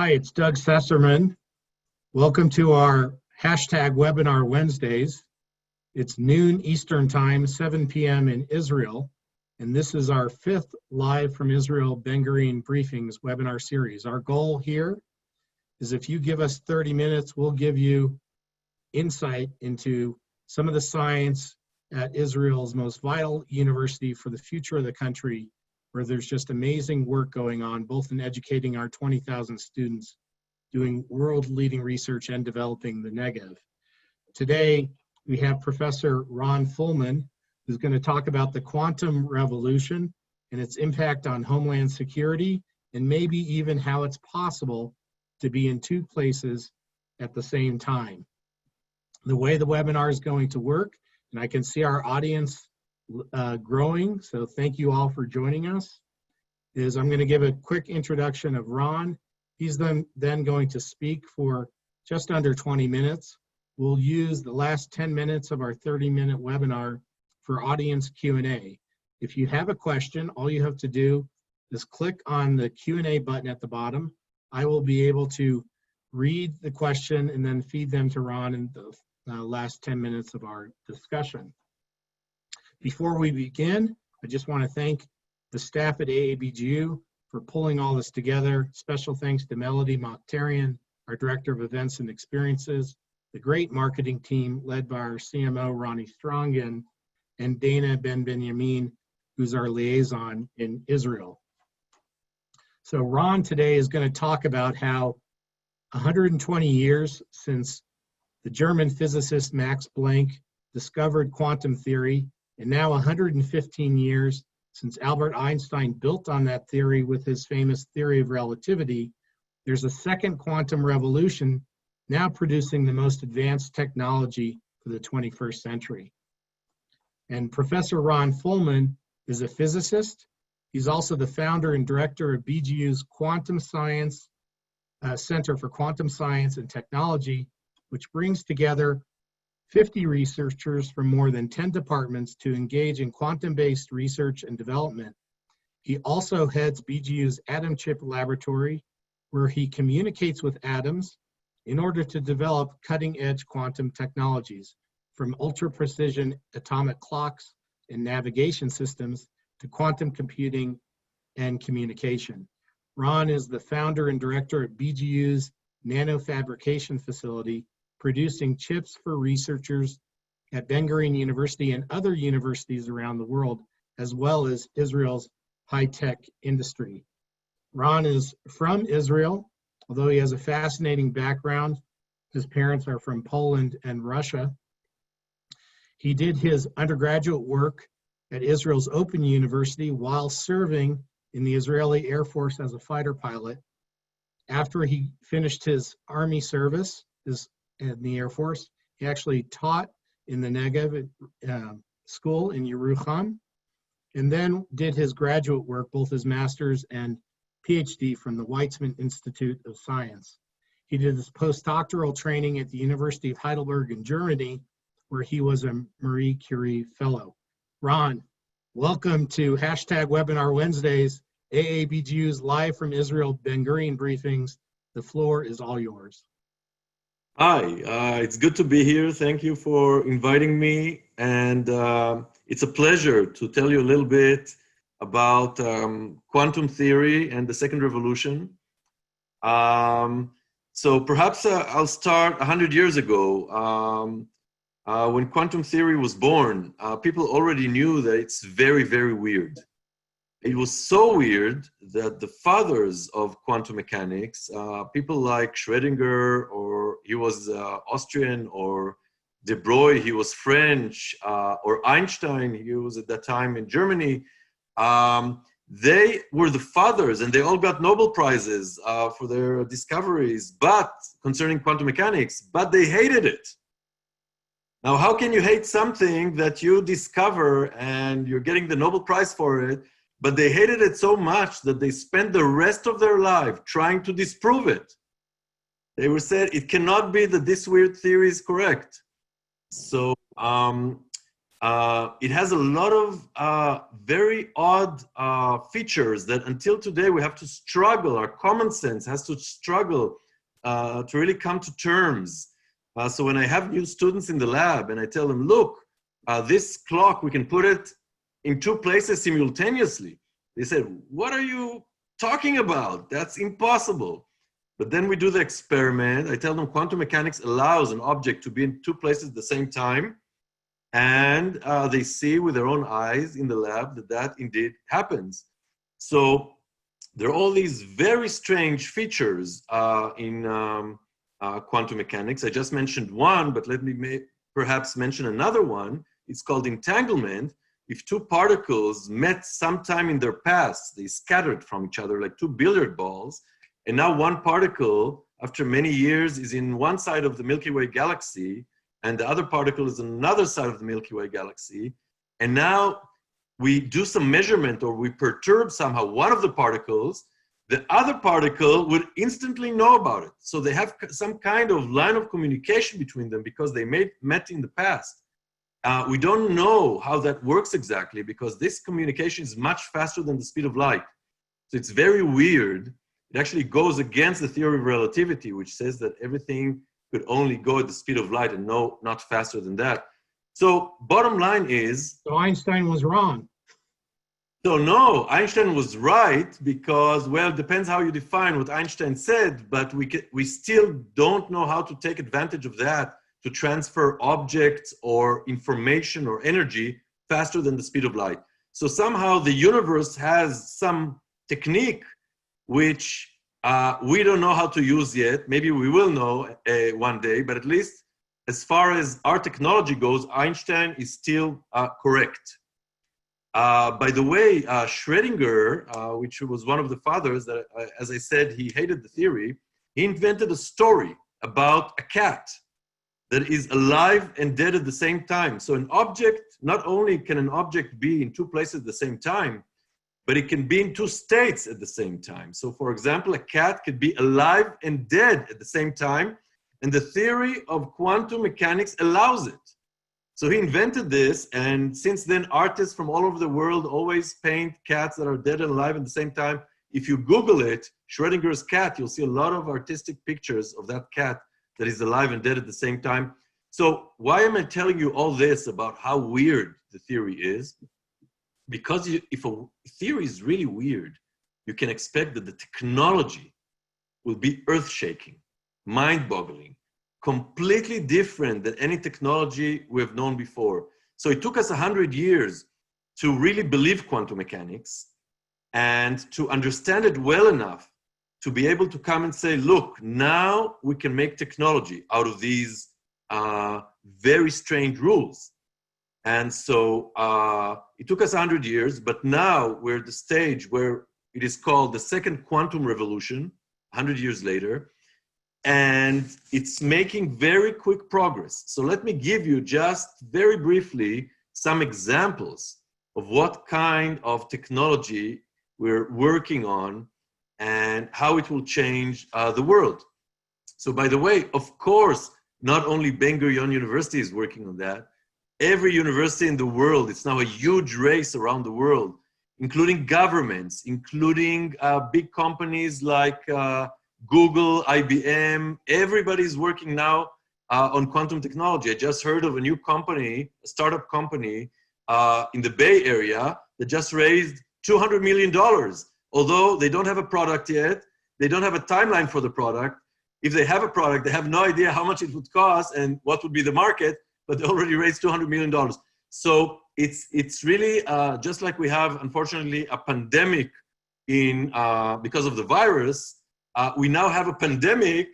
Hi, it's Doug Sesserman. Welcome to our hashtag Webinar Wednesdays. It's noon Eastern Time, 7 p.m. in Israel, and this is our fifth live from Israel Ben-Gurion Briefings webinar series. Our goal here is if you give us 30 minutes, we'll give you insight into some of the science at Israel's most vital university for the future of the country, where there's just amazing work going on, both in educating our 20,000 students, doing world-leading research and developing the Negev. Today, we have Professor Ron Folman, who's going to talk about the quantum revolution and its impact on Homeland Security, and maybe even how it's possible to be in two places at the same time. The way the webinar is going to work, and I can see our audience growing, so thank you all for joining us, is I'm going to give a quick introduction of Ron. He's then going to speak for just under 20 minutes. We'll use the last 10 minutes of our 30-minute webinar for audience Q&A. If you have a question, all you have to do is click on the Q&A button at the bottom. I will be able to read the question and then feed them to Ron in the last 10 minutes of our discussion. Before we begin, I just want to thank the staff at AABGU for pulling all this together. Special thanks to Melody Mokhtarian, our Director of Events and Experiences, the great marketing team led by our CMO, Ronnie Strongen, and Dana Ben-Benyamin, who's our liaison in Israel. So Ron today is going to talk about how 120 years since the German physicist Max Planck discovered quantum theory, and now 115 years since Albert Einstein built on that theory with his famous theory of relativity, there's a second quantum revolution now producing the most advanced technology for the 21st century. And Professor Ron Folman is a physicist. He's also the founder and director of BGU's Quantum Science Center for Quantum Science and Technology, which brings together 50 researchers from more than 10 departments to engage in quantum-based research and development. He also heads BGU's Atom Chip Laboratory, where he communicates with atoms in order to develop cutting-edge quantum technologies, from ultra-precision atomic clocks and navigation systems to quantum computing and communication. Ron is the founder and director of BGU's nanofabrication facility, producing chips for researchers at Ben-Gurion University and other universities around the world, as well as Israel's high-tech industry. Ron is from Israel, although he has a fascinating background. His parents are from Poland and Russia. He did his undergraduate work at Israel's Open University while serving in the Israeli Air Force as a fighter pilot. After he finished his Army service in the Air Force, he actually taught in the Negev school in Yerucham, and then did his graduate work, both his master's and PhD, from the Weizmann Institute of Science. He did his postdoctoral training at the University of Heidelberg in Germany, where he was a Marie Curie Fellow. Ron, welcome to hashtag Webinar Wednesdays, AABGU's live from Israel Ben-Gurion Briefings. The floor is all yours. Hi, it's good to be here. Thank you for inviting me. And it's a pleasure to tell you a little bit about quantum theory and the second revolution. So perhaps I'll start 100 years ago. When quantum theory was born, people already knew that it's very, very weird. It was so weird that the fathers of quantum mechanics, people like Schrödinger, or he was Austrian, or de Broglie, he was French, or Einstein, he was at that time in Germany, they were the fathers, and they all got Nobel Prizes for their discoveries, but concerning quantum mechanics, but they hated it. Now, how can you hate something that you discover and you're getting the Nobel Prize for it, but they hated it so much that they spent the rest of their life trying to disprove it? They were said, it cannot be that this weird theory is correct. So It has a lot of very odd features that until today we have to struggle. Our common sense has to struggle to really come to terms. So when I have new students in the lab and I tell them, look, this clock, we can put it in 2 places simultaneously. They said, what are you talking about? That's impossible. But then we do the experiment. I tell them quantum mechanics allows an object to be in 2 places at the same time. And they see with their own eyes in the lab that that indeed happens. So there are all these very strange features in quantum mechanics. I just mentioned one, but let me perhaps mention another one. It's called entanglement. If 2 particles met sometime in their past, they scattered from each other like 2 billiard balls, and now one particle, after many years, is in one side of the Milky Way galaxy, and the other particle is on another side of the Milky Way galaxy. And now we do some measurement or we perturb somehow one of the particles, the other particle would instantly know about it. So they have some kind of line of communication between them because they met in the past. We don't know how that works exactly because this communication is much faster than the speed of light. So it's very weird. It actually goes against the theory of relativity, which says that everything could only go at the speed of light and no, not faster than that. So bottom line is... So Einstein was wrong. So no, Einstein was right because, well, it depends how you define what Einstein said, but we still don't know how to take advantage of that to transfer objects or information or energy faster than the speed of light. So somehow the universe has some technique which we don't know how to use yet. Maybe we will know one day, but at least as far as our technology goes, Einstein is still correct. By the way, Schrödinger, which was one of the fathers that, as I said, he hated the theory, he invented a story about a cat that is alive and dead at the same time. So an object, not only can an object be in 2 places at the same time, but it can be in 2 states at the same time. So for example, a cat could be alive and dead at the same time, and the theory of quantum mechanics allows it. So he invented this, and since then, artists from all over the world always paint cats that are dead and alive at the same time. If you Google it, Schrödinger's cat, you'll see a lot of artistic pictures of that cat that is alive and dead at the same time. So why am I telling you all this about how weird the theory is? Because if a theory is really weird, you can expect that the technology will be earth-shaking, mind-boggling, completely different than any technology we have known before. So it took us 100 years to really believe quantum mechanics and to understand it well enough to be able to come and say, look, now we can make technology out of these very strange rules. And so it took us 100 years, but now we're at the stage where it is called the second quantum revolution, 100 years later, and it's making very quick progress. So let me give you just very briefly some examples of what kind of technology we're working on and how it will change the world. So by the way, of course, not only Ben-Gurion University is working on that. Every university in the world, it's now a huge race around the world, including governments, including big companies like Google, IBM. Everybody's working now on quantum technology. I just heard of a new company, a startup company in the Bay Area that just raised $200 million. Although they don't have a product yet, they don't have a timeline for the product. If they have a product, they have no idea how much it would cost and what would be the market, but they already raised $200 million. So it's really just like we have, unfortunately, a pandemic because of the virus. We now have a pandemic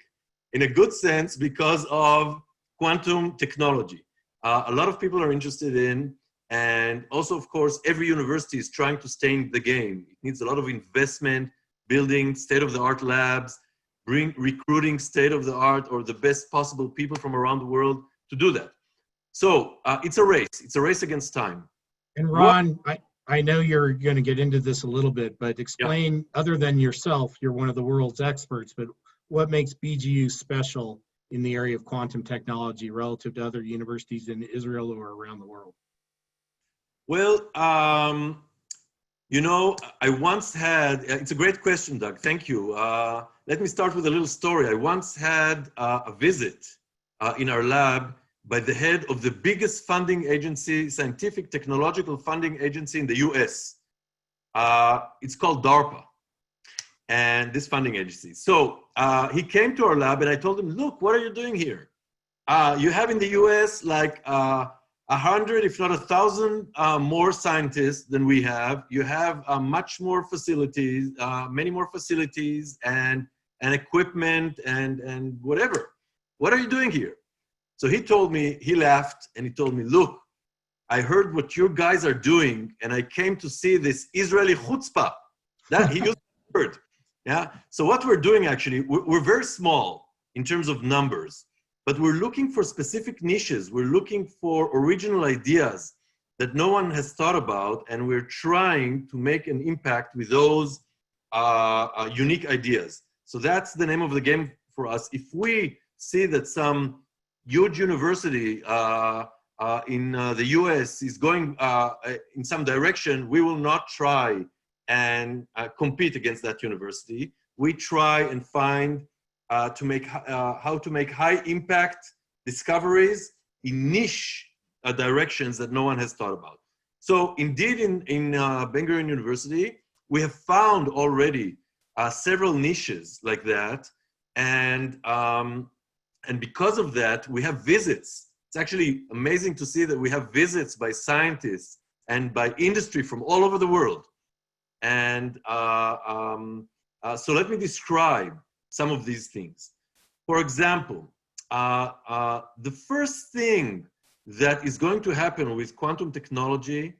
in a good sense because of quantum technology. A lot of people are interested in, and also, of course, every university is trying to stay in the game. It needs a lot of investment, building state-of-the-art labs, recruiting state-of-the-art or the best possible people from around the world to do that. So it's a race. It's a race against time. And Ron, I know you're going to get into this a little bit, but explain, other than yourself, you're one of the world's experts, but what makes BGU special in the area of quantum technology relative to other universities in Israel or around the world? Well, you know, I once had, it's a great question, Doug, thank you. Let me start with a little story. I once had a visit in our lab by the head of the biggest funding agency, scientific technological funding agency in the US. It's called DARPA, and this funding agency. So he came to our lab and I told him, look, what are you doing here? You have in the US like 100, if not 1,000 more scientists than we have. You have much more facilities, many more facilities and equipment and whatever. What are you doing here? So he told me, he laughed and he told me, look, I heard what you guys are doing and I came to see this Israeli chutzpah. That he used the word. Yeah. So what we're doing actually, we're very small in terms of numbers, but we're looking for specific niches. We're looking for original ideas that no one has thought about, and we're trying to make an impact with those unique ideas. So that's the name of the game for us. If we see that some huge university in the US is going in some direction, we will not try and compete against that university. We try and find how to make high impact discoveries in niche directions that no one has thought about. So indeed in Ben-Gurion University, we have found already several niches like that. And because of that, we have visits. It's actually amazing to see that we have visits by scientists and by industry from all over the world. And so let me describe some of these things. For example, the first thing that is going to happen with quantum technology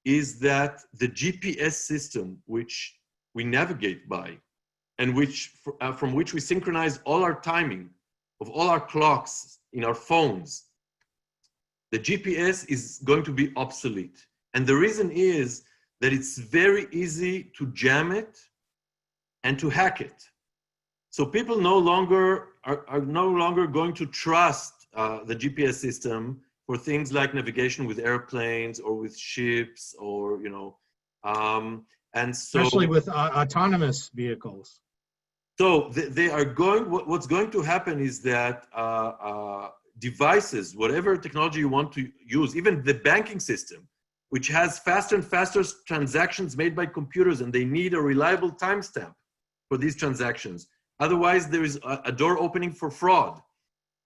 is that the GPS system, which we navigate by, and from which we synchronize all our timing of all our clocks in our phones, the GPS is going to be obsolete. And the reason is that it's very easy to jam it and to hack it. So people no longer are no longer going to trust the GPS system for things like navigation with airplanes or with ships, or and so Especially with autonomous vehicles. So they are going. What's going to happen is that devices, whatever technology you want to use, even the banking system, which has faster and faster transactions made by computers, and they need a reliable timestamp for these transactions. Otherwise, there is a door opening for fraud.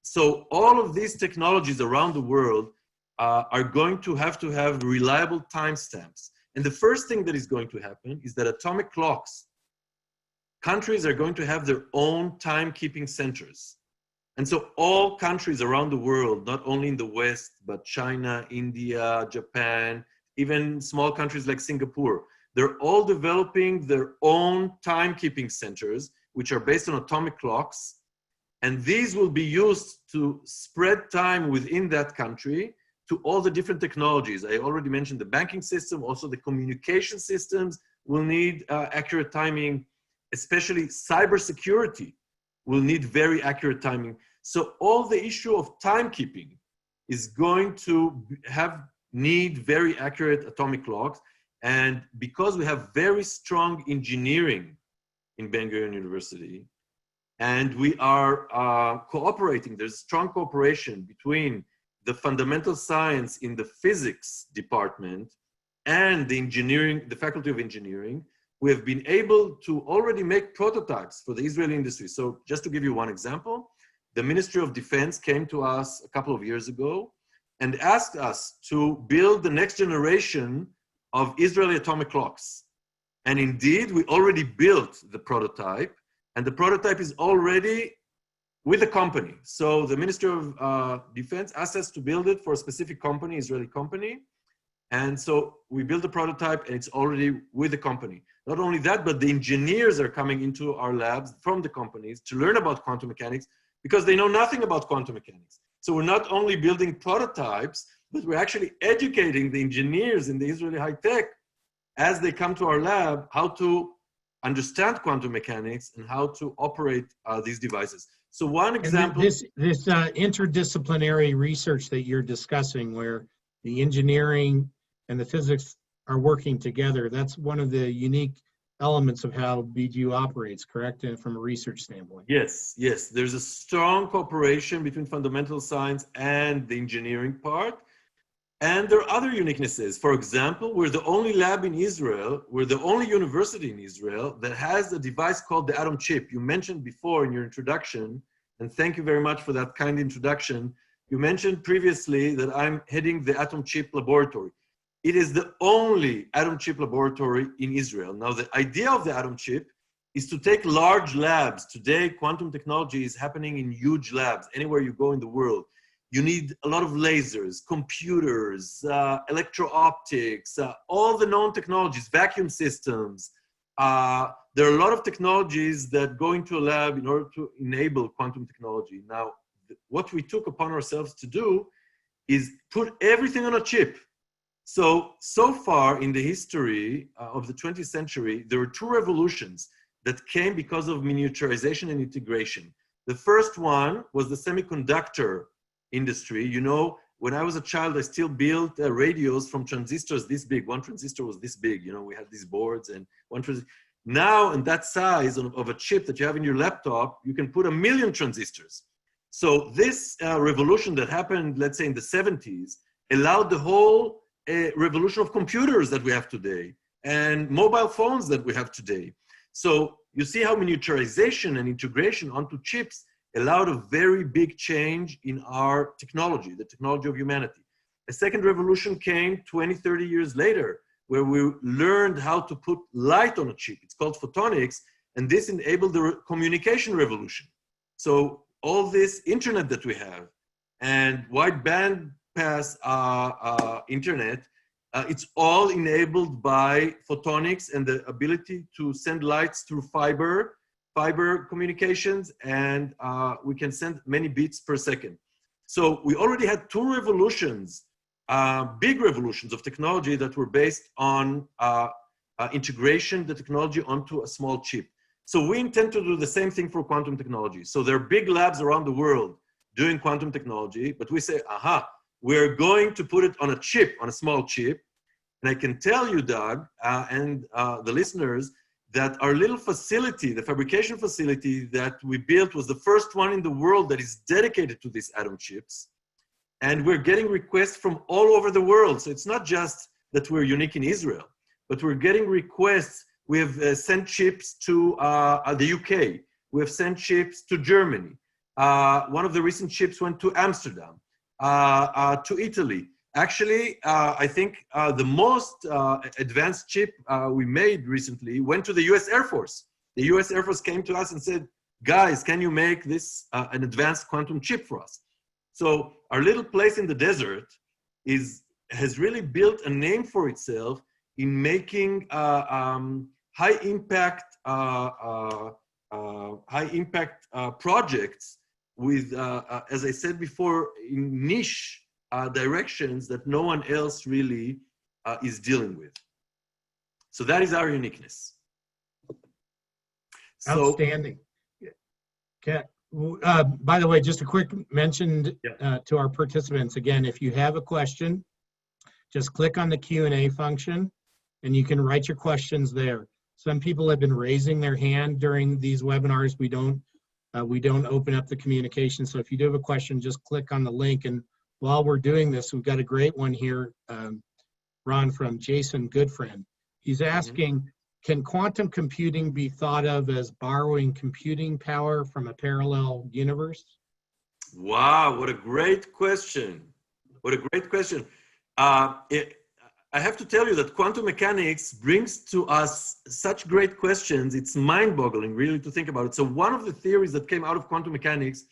So all of these technologies around the world are going to have reliable timestamps. And the first thing that is going to happen is that atomic clocks, countries are going to have their own timekeeping centers. And so all countries around the world, not only in the West, but China, India, Japan, even small countries like Singapore, they're all developing their own timekeeping centers, which are based on atomic clocks. And these will be used to spread time within that country to all the different technologies. I already mentioned the banking system, also the communication systems will need accurate timing, especially cybersecurity will need very accurate timing. So all the issue of timekeeping is going to need very accurate atomic clocks. And because we have very strong engineering in Ben-Gurion University, and we are cooperating, there's strong cooperation between the fundamental science in the physics department and the faculty of engineering, we have been able to already make prototypes for the Israeli industry. So just to give you one example, the Ministry of Defense came to us a couple of years ago and asked us to build the next generation of Israeli atomic clocks. And indeed, we already built the prototype, and the prototype is already with the company. So the Ministry of Defense asked us to build it for a specific company, Israeli company. And so we built the prototype and it's already with the company. Not only that, but the engineers are coming into our labs from the companies to learn about quantum mechanics because they know nothing about quantum mechanics. So we're not only building prototypes, but we're actually educating the engineers in the Israeli high tech as they come to our lab, how to understand quantum mechanics and how to operate these devices. So one example. This interdisciplinary research that you're discussing, where the engineering and the physics are working together. That's one of the unique elements of how BGU operates, correct? And from a research standpoint. Yes, yes. There's a strong cooperation between fundamental science and the engineering part. And there are other uniquenesses. For example, we're the only lab in Israel, we're the only university in Israel that has a device called the atom chip. You mentioned before in your introduction, and thank you very much for that kind introduction. You mentioned previously that I'm heading the atom chip laboratory. It is the only atom chip laboratory in Israel. Now, the idea of the atom chip is to take large labs. Today, quantum technology is happening in huge labs, anywhere you go in the world. You need a lot of lasers, computers, electro-optics, all the known technologies, vacuum systems. There are a lot of technologies that go into a lab in order to enable quantum technology. Now, what we took upon ourselves to do is put everything on a chip. So far in the history of the 20th century, there were two revolutions that came because of miniaturization and integration. The first one was the semiconductor industry. You know, when I was a child, I still built radios from transistors this big. One transistor was this big. You know, we had these boards and one transistor. Now, in that size of a chip that you have in your laptop, you can put 1 million transistors. So this revolution that happened, let's say in the 70s, allowed the whole revolution of computers that we have today and mobile phones that we have today. So you see how miniaturization and integration onto chips allowed a very big change in our technology, the technology of humanity. A second revolution came 20, 30 years later, where we learned how to put light on a chip. It's called photonics, and this enabled the communication revolution. So all this internet that we have and wide band pass internet, it's all enabled by photonics and the ability to send lights through fiber communications, and we can send many bits per second. So we already had two revolutions, big revolutions of technology that were based on integration, the technology onto a small chip. So we intend to do the same thing for quantum technology. So there are big labs around the world doing quantum technology, but we say, aha, we're going to put it on a chip, on a small chip. And I can tell you, Doug, and the listeners, that our little facility, the fabrication facility that we built, was the first one in the world that is dedicated to these atom chips. And we're getting requests from all over the world. So it's not just that we're unique in Israel, but we're getting requests. We have sent chips to the UK. We have sent chips to Germany. One of the recent chips went to Amsterdam, to Italy. Actually, I think the most advanced chip we made recently went to the US Air Force. The US Air Force came to us and said, guys, can you make this an advanced quantum chip for us? So our little place in the desert has really built a name for itself in making high impact projects with, as I said before, in niche directions that no one else really is dealing with. So that is our uniqueness. Outstanding. Okay. By the way, just a quick mention to our participants. Again, if you have a question, just click on the Q&A function and you can write your questions there. Some people have been raising their hand during these webinars. We don't open up the communication. So if you do have a question, just click on the link. And while we're doing this, we've got a great one here, Ron, from Jason Goodfriend. He's asking, can quantum computing be thought of as borrowing computing power from a parallel universe? Wow, what a great question. What a great question. I have to tell you that quantum mechanics brings to us such great questions. It's mind-boggling, really, to think about it. So one of the theories that came out of quantum mechanics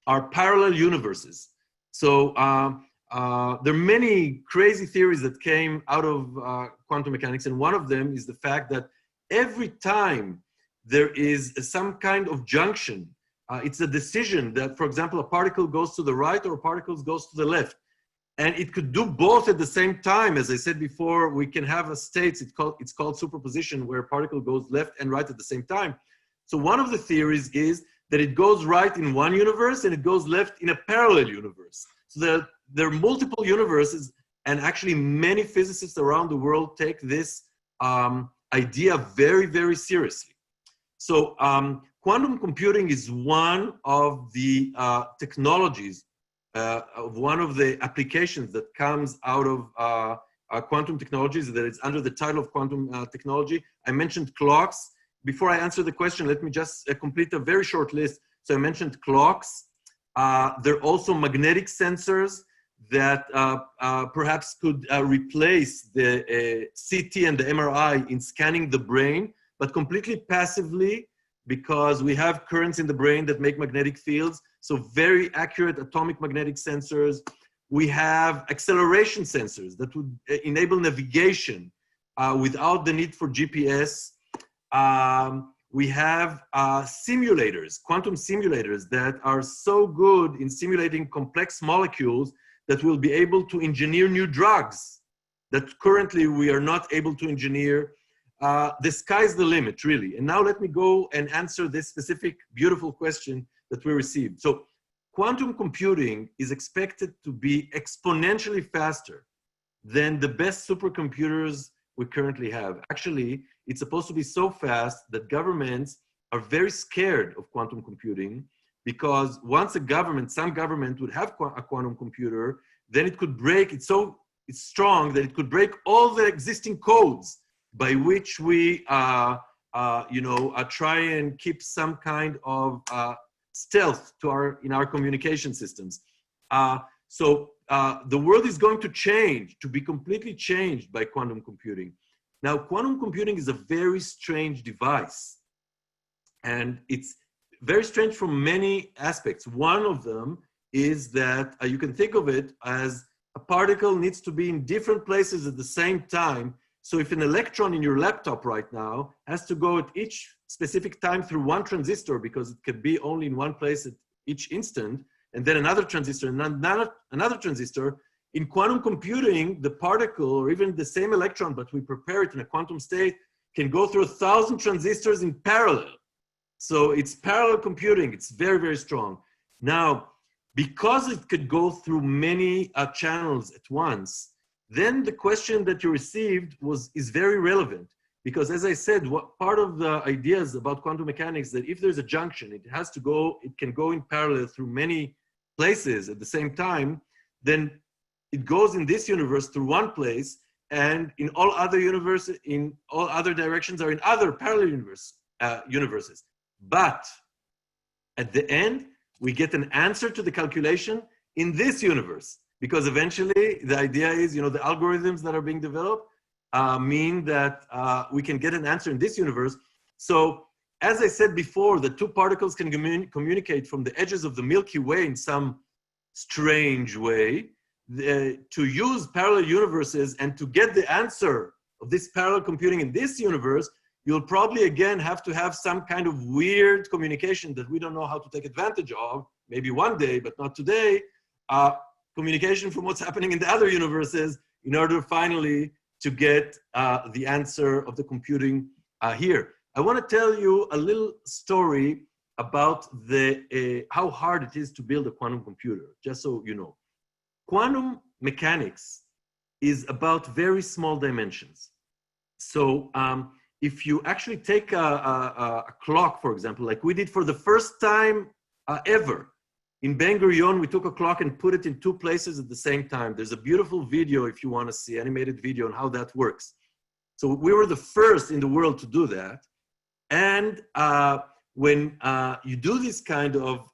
are parallel universes. So there are many crazy theories that came out of quantum mechanics, and one of them is the fact that every time there is some kind of junction, it's a decision that, for example, a particle goes to the right or a particle goes to the left. And it could do both at the same time. As I said before, we can have a state, it's called superposition, where a particle goes left and right at the same time. So one of the theories is that it goes right in one universe and it goes left in a parallel universe. So there are multiple universes And actually, many physicists around the world take this idea very, very seriously. So quantum computing is one of the technologies, of one of the applications that comes out of quantum technologies that is under the title of quantum technology. I mentioned clocks. Before I answer the question, let me just complete a very short list. So I mentioned clocks. There are also magnetic sensors that perhaps could replace the CT and the MRI in scanning the brain, but completely passively, because we have currents in the brain that make magnetic fields. So very accurate atomic magnetic sensors. We have acceleration sensors that would enable navigation without the need for GPS. We have simulators, quantum simulators that are so good in simulating complex molecules that will be able to engineer new drugs that currently we are not able to engineer. The sky's the limit, really. And now let me go and answer this specific, beautiful question that we received. So quantum computing is expected to be exponentially faster than the best supercomputers we currently have. Actually, it's supposed to be so fast that governments are very scared of quantum computing, because once some government would have a quantum computer, then it could break, it's strong that it could break all the existing codes by which we try and keep some kind of stealth in our communication systems. So the world is going to change, to be completely changed by quantum computing. Now, quantum computing is a very strange device, and it's very strange from many aspects. One of them is that you can think of it as a particle needs to be in different places at the same time. So if an electron in your laptop right now has to go at each specific time through one transistor, because it can be only in one place at each instant, and then another transistor, and another transistor, in quantum computing, the particle, or even the same electron, but we prepare it in a quantum state, can go through 1,000 transistors in parallel. So it's parallel computing. It's very, very strong. Now, because it could go through many channels at once, then the question that you received is very relevant. Because as I said, what part of the ideas about quantum mechanics, that if there's a junction, it can go in parallel through many places at the same time, then it goes in this universe through one place, and in all other universes, in all other directions, are in other parallel universes. But at the end, we get an answer to the calculation in this universe, because eventually the idea is, the algorithms that are being developed mean that we can get an answer in this universe. So as I said before, the two particles can communicate from the edges of the Milky Way in some strange way. To use parallel universes and to get the answer of this parallel computing in this universe, you'll probably again have to have some kind of weird communication that we don't know how to take advantage of, maybe one day, but not today, communication from what's happening in the other universes in order finally to get the answer of the computing here. I want to tell you a little story about how hard it is to build a quantum computer, just so you know. Quantum mechanics is about very small dimensions. So if you actually take a clock, for example, like we did for the first time ever, in Ben-Gurion, we took a clock and put it in two places at the same time. There's a beautiful video, if you want to see, animated video on how that works. So we were the first in the world to do that. And when you do this kind of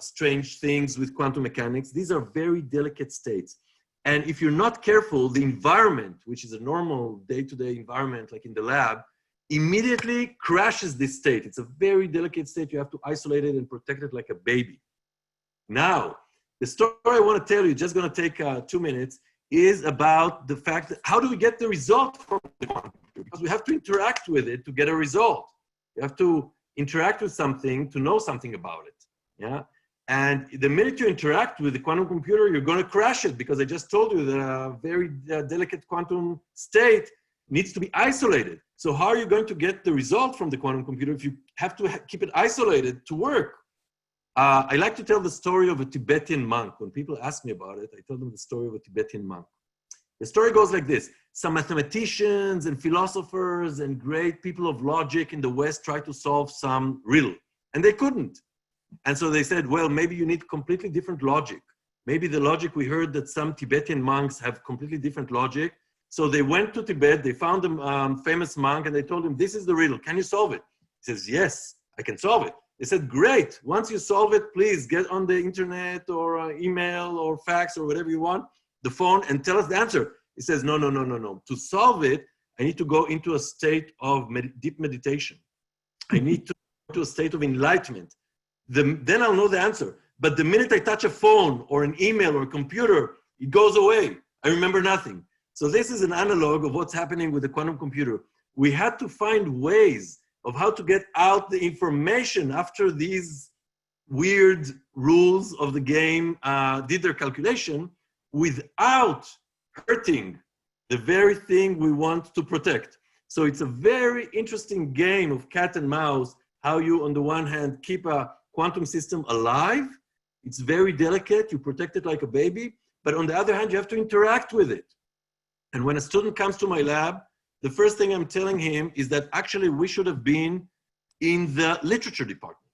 strange things with quantum mechanics, these are very delicate states. And if you're not careful, the environment, which is a normal day-to-day environment, like in the lab, immediately crashes this state. It's a very delicate state. You have to isolate it and protect it like a baby. Now, the story I want to tell you, just going to take 2 minutes, is about the fact that how do we get the result from the quantum computer? Because we have to interact with it to get a result. You have to interact with something to know something about it. Yeah. And the minute you interact with the quantum computer, you're going to crash it, because I just told you that a very delicate quantum state needs to be isolated. So how are you going to get the result from the quantum computer if you have to keep it isolated to work? I like to tell the story of a Tibetan monk. When people ask me about it, I tell them the story of a Tibetan monk. The story goes like this. Some mathematicians and philosophers and great people of logic in the West tried to solve some riddle, and they couldn't. And so they said, well, maybe you need completely different logic. Maybe the logic we heard that some Tibetan monks have completely different logic. So they went to Tibet, they found a famous monk, and they told him, this is the riddle, can you solve it? He says, yes, I can solve it. They said, great, once you solve it, please get on the internet or email or fax or whatever you want, the phone, and tell us the answer. He says, no. To solve it, I need to go into a state of deep meditation. I need to go to a state of enlightenment. Then I'll know the answer. But the minute I touch a phone or an email or a computer, it goes away. I remember nothing. So this is an analog of what's happening with the quantum computer. We had to find ways of how to get out the information after these weird rules of the game did their calculation without hurting the very thing we want to protect. So it's a very interesting game of cat and mouse, how you, on the one hand, keep a quantum system alive. It's very delicate, you protect it like a baby, but on the other hand, you have to interact with it. And when a student comes to my lab, the first thing I'm telling him is that actually we should have been in the literature department.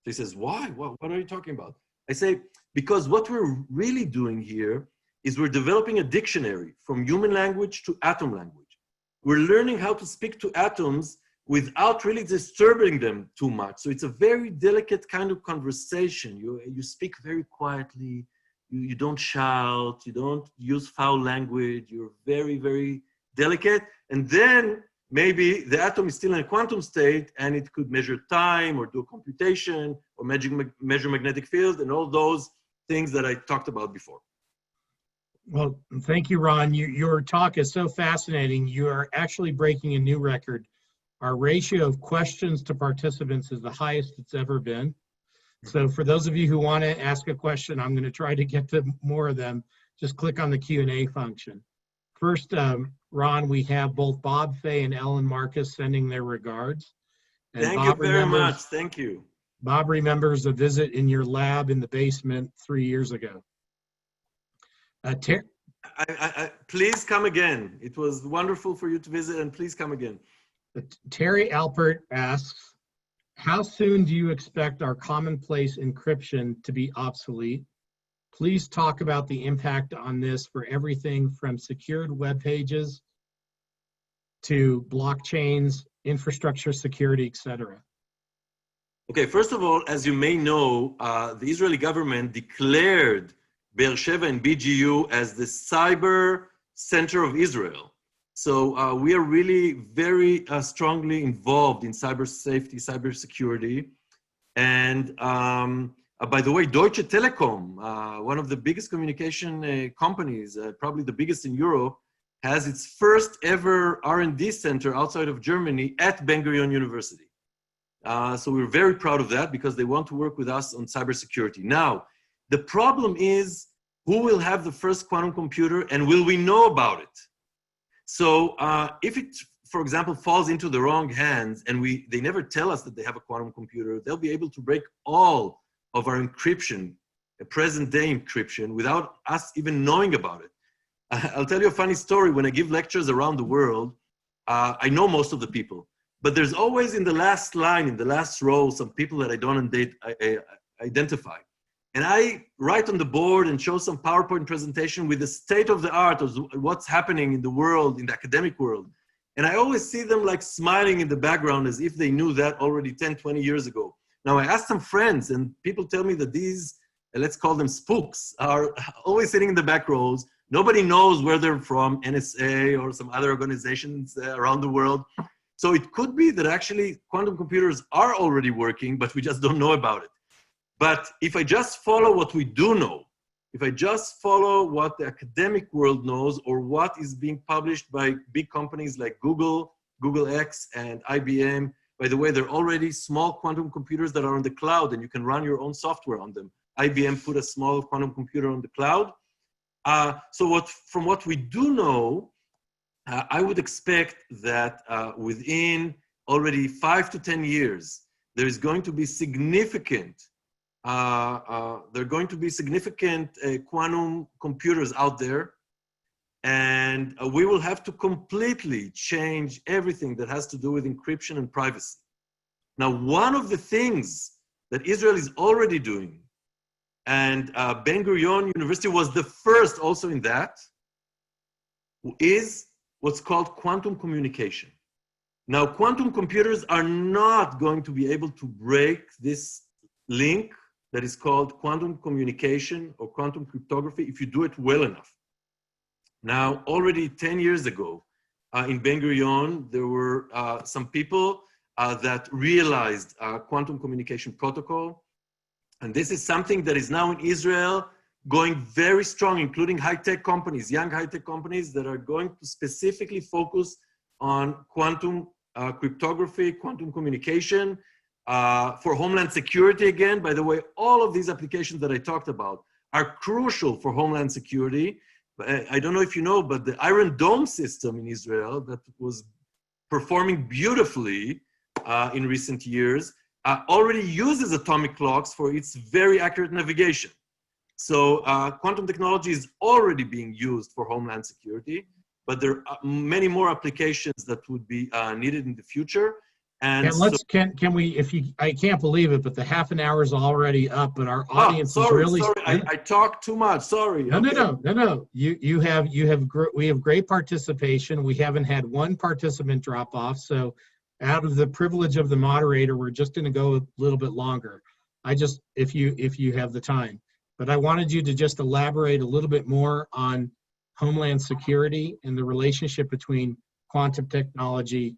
So he says, why? What are you talking about? I say, because what we're really doing here is we're developing a dictionary from human language to atom language. We're learning how to speak to atoms without really disturbing them too much. So it's a very delicate kind of conversation. You speak very quietly, you don't shout, you don't use foul language, you're very, very delicate. And then maybe the atom is still in a quantum state and it could measure time or do a computation or measure magnetic field and all those things that I talked about before. Well, thank you, Ron. Your talk is so fascinating. You are actually breaking a new record. Our ratio of questions to participants is the highest it's ever been. So for those of you who want to ask a question, I'm going to try to get to more of them. Just click on the Q&A function. First, Ron, we have both Bob Fay and Ellen Marcus sending their regards. And Thank you very much. Thank you. Bob remembers a visit in your lab in the basement 3 years ago. Please come again. It was wonderful for you to visit, and please come again. Terry Alpert asks, how soon do you expect our commonplace encryption to be obsolete? Please talk about the impact on this for everything from secured web pages to blockchains, infrastructure security, etc. Okay, first of all, as you may know, the Israeli government declared Beersheba and BGU as the cyber center of Israel. So we are really very strongly involved in cyber safety, cyber security. And by the way, Deutsche Telekom, one of the biggest communication companies, probably the biggest in Europe, has its first ever R&D center outside of Germany at Ben-Gurion University. So we're very proud of that because they want to work with us on cybersecurity. Now, the problem is who will have the first quantum computer and will we know about it? So if it, for example, falls into the wrong hands and they never tell us that they have a quantum computer, they'll be able to break all of our encryption, present day encryption, without us even knowing about it. I'll tell you a funny story. When I give lectures around the world, I know most of the people, but there's always in the last line, in the last row, some people that I don't identify. And I write on the board and show some PowerPoint presentation with the state of the art of what's happening in the world, in the academic world. And I always see them like smiling in the background as if they knew that already 10, 20 years ago. Now I asked some friends and people tell me that these, let's call them spooks, are always sitting in the back rows. Nobody knows where they're from, NSA or some other organizations around the world. So it could be that actually quantum computers are already working, but we just don't know about it. But if I just follow what we do know, if I just follow what the academic world knows or what is being published by big companies like Google, Google X, and IBM, by the way, there are already small quantum computers that are on the cloud and you can run your own software on them. IBM put a small quantum computer on the cloud. From what we do know, I would expect that within already 5 to 10 years, there is going to be significant quantum computers out there. And we will have to completely change everything that has to do with encryption and privacy. Now, one of the things that Israel is already doing, and Ben-Gurion University was the first also in that, is what's called quantum communication. Now, quantum computers are not going to be able to break this link that is called quantum communication or quantum cryptography if you do it well enough. Now, already 10 years ago, in Ben-Gurion, there were some people that realized quantum communication protocol. And this is something that is now in Israel going very strong, including high-tech companies, young high-tech companies that are going to specifically focus on quantum cryptography, quantum communication, for Homeland Security again. By the way, all of these applications that I talked about are crucial for Homeland Security. I don't know if you know, but the Iron Dome system in Israel that was performing beautifully in recent years already uses atomic clocks for its very accurate navigation. So quantum technology is already being used for Homeland Security, but there are many more applications that would be needed in the future. And can we, if you, I can't believe it, but the half an hour is already up, but our audience is really. Sorry, I talked too much. Sorry. No. We have great participation. We haven't had one participant drop off. So out of the privilege of the moderator, we're just going to go a little bit longer. If you have the time, but I wanted you to just elaborate a little bit more on Homeland Security and the relationship between quantum technology,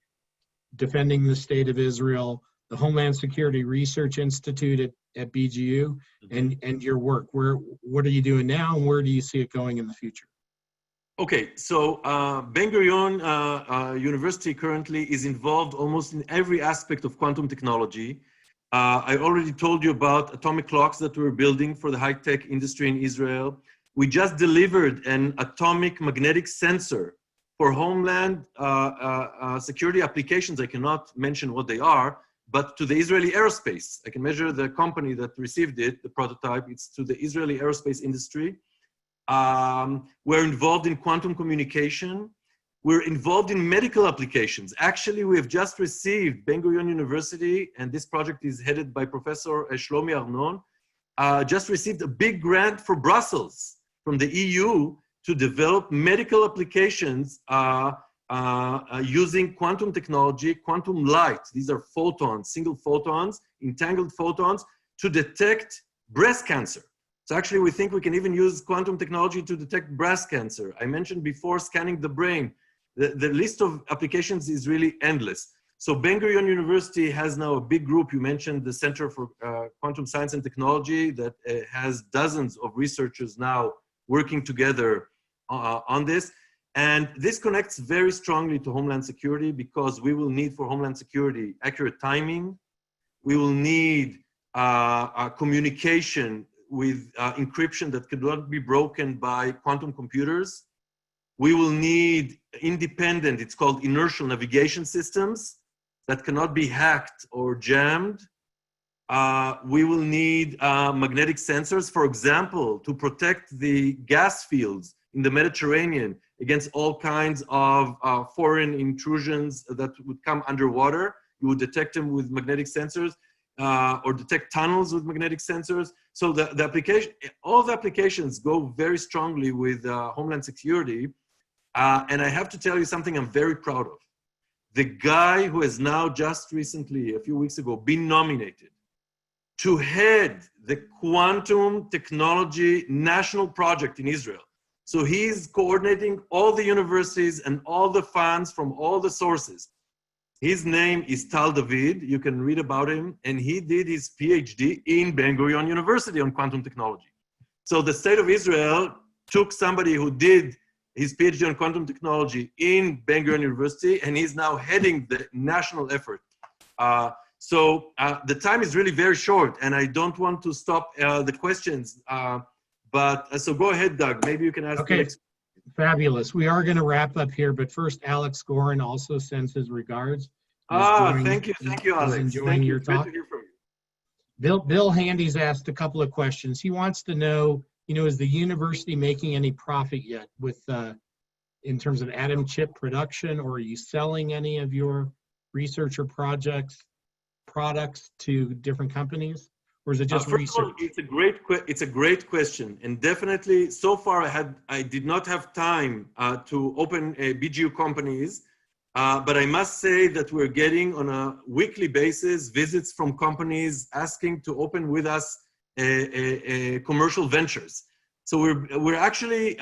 defending the state of Israel, the Homeland Security Research Institute at BGU, and your work. What are you doing now, and where do you see it going in the future? Okay, so Ben-Gurion University currently is involved almost in every aspect of quantum technology. I already told you about atomic clocks that we're building for the high-tech industry in Israel. We just delivered an atomic magnetic sensor for Homeland Security applications. I cannot mention what they are, but to the Israeli aerospace. I can measure the company that received it, the prototype. It's to the Israeli aerospace industry. We're involved in quantum communication. We're involved in medical applications. Actually, we have just received Ben-Gurion University, and this project is headed by Professor Shlomi Arnon, just received a big grant for Brussels from the EU to develop medical applications using quantum technology, quantum light. These are photons, single photons, entangled photons, to detect breast cancer. So actually, we think we can even use quantum technology to detect breast cancer. I mentioned before scanning the brain. The list of applications is really endless. So Ben-Gurion University has now a big group. You mentioned the Center for Quantum Science and Technology that has dozens of researchers now working together on this. And this connects very strongly to Homeland Security because we will need for Homeland Security accurate timing. We will need communication with encryption that could not be broken by quantum computers. We will need independent, it's called inertial navigation systems that cannot be hacked or jammed. We will need magnetic sensors, for example, to protect the gas fields in the Mediterranean against all kinds of foreign intrusions that would come underwater. You would detect them with magnetic sensors or detect tunnels with magnetic sensors. So the application, all the applications go very strongly with Homeland Security. And I have to tell you something I'm very proud of. The guy who has now just recently, a few weeks ago, been nominated to head the quantum technology national project in Israel. So he's coordinating all the universities and all the funds from all the sources. His name is Tal David. You can read about him. And he did his PhD in Ben-Gurion University on quantum technology. So the state of Israel took somebody who did his PhD on quantum technology in Ben-Gurion University, and he's now heading the national effort. So the time is really very short, and I don't want to stop the questions. So go ahead, Doug. Maybe you can ask. Okay, fabulous. We are going to wrap up here, but first, Alex Gorin also sends his regards. Thank you, Alex. Enjoying your talk. Great to hear from you. Bill Handy's asked a couple of questions. He wants to know, is the university making any profit yet with in terms of atom chip production, or are you selling any of your research or products to different companies? Or is it just First of all, research? it's a great question, and definitely so far I did not have time to open BGU companies, but I must say that we're getting on a weekly basis visits from companies asking to open with us commercial ventures. So we're actually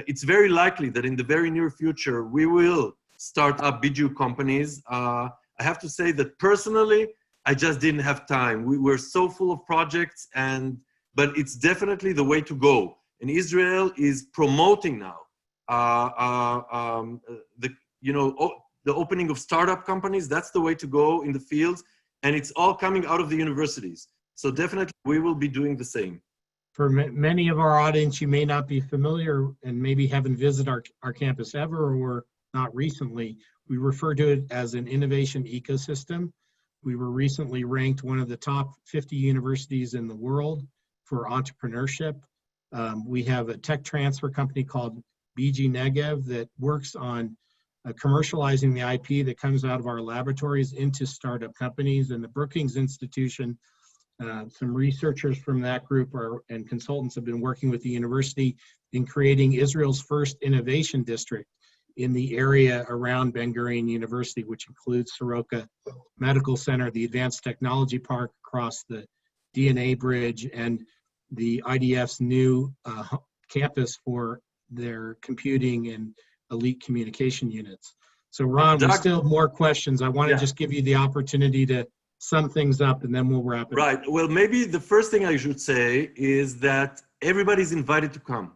it's very likely that in the very near future we will start up BGU companies. I have to say that personally, I just didn't have time. We were so full of projects, but it's definitely the way to go. And Israel is promoting now the opening of startup companies. That's the way to go in the fields, and it's all coming out of the universities. So definitely, we will be doing the same. For many of our audience, you may not be familiar and maybe haven't visited our campus ever or not recently. We refer to it as an innovation ecosystem. We were recently ranked one of the top 50 universities in the world for entrepreneurship. We have a tech transfer company called BG Negev that works on commercializing the IP that comes out of our laboratories into startup companies. And the Brookings Institution, some researchers from that group and consultants have been working with the university in creating Israel's first innovation district in the area around Ben-Gurion University, which includes Soroka Medical Center, the Advanced Technology Park across the DNA Bridge, and the IDF's new campus for their computing and elite communication units. So Ron, we still have more questions. I want to just give you the opportunity to sum things up, and then we'll wrap it up. Right. Well, maybe the first thing I should say is that everybody's invited to come.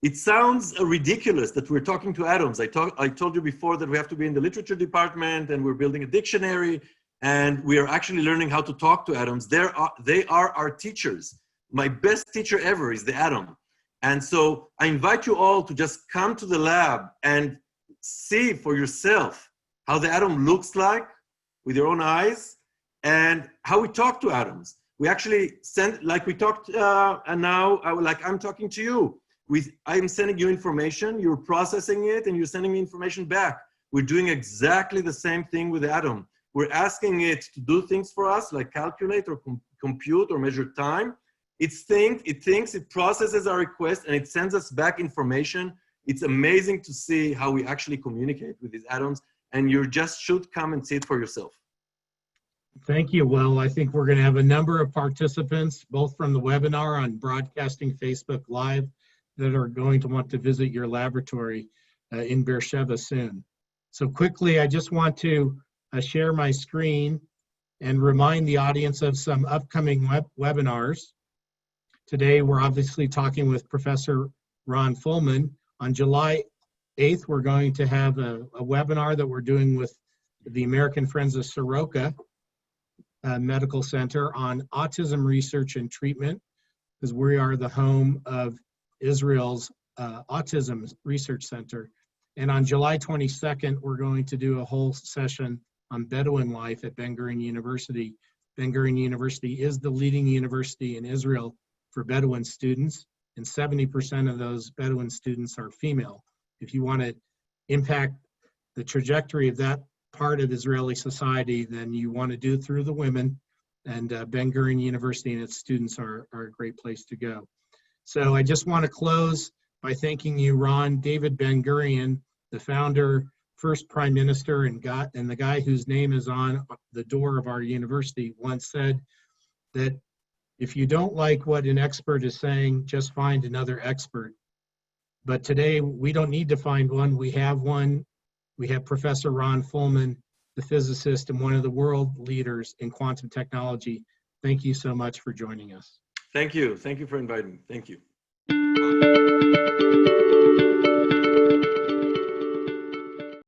It sounds ridiculous that we're talking to atoms. I told you before that we have to be in the literature department, and we're building a dictionary, and we are actually learning how to talk to atoms. They are our teachers. My best teacher ever is the atom. And so I invite you all to just come to the lab and see for yourself how the atom looks like with your own eyes and how we talk to atoms. We actually send, like we talked, and now, like I'm talking to you. I'm sending you information, you're processing it, and you're sending me information back. We're doing exactly the same thing with the atom. We're asking it to do things for us, like calculate or compute or measure time. It thinks, it processes our request, and it sends us back information. It's amazing to see how we actually communicate with these atoms, and you just should come and see it for yourself. Thank you. Well, I think we're going to have a number of participants, both from the webinar on broadcasting Facebook Live, that are going to want to visit your laboratory in Beersheba soon. So quickly, I just want to share my screen and remind the audience of some upcoming webinars. Today, we're obviously talking with Professor Ron Folman. On July 8th, we're going to have a webinar that we're doing with the American Friends of Soroka Medical Center on autism research and treatment, because we are the home of Israel's Autism Research Center. And on July 22nd, we're going to do a whole session on Bedouin life at Ben-Gurion University. Ben-Gurion University is the leading university in Israel for Bedouin students, and 70% of those Bedouin students are female. If you want to impact the trajectory of that part of Israeli society, then you want to do it through the women, and Ben-Gurion University and its students are a great place to go. So I just want to close by thanking you, Ron. David Ben-Gurion, the founder, first prime minister, and the guy whose name is on the door of our university, once said that if you don't like what an expert is saying, just find another expert. But today, we don't need to find one. We have one. We have Professor Ron Folman, the physicist and one of the world leaders in quantum technology. Thank you so much for joining us. Thank you. Thank you for inviting me. Thank you.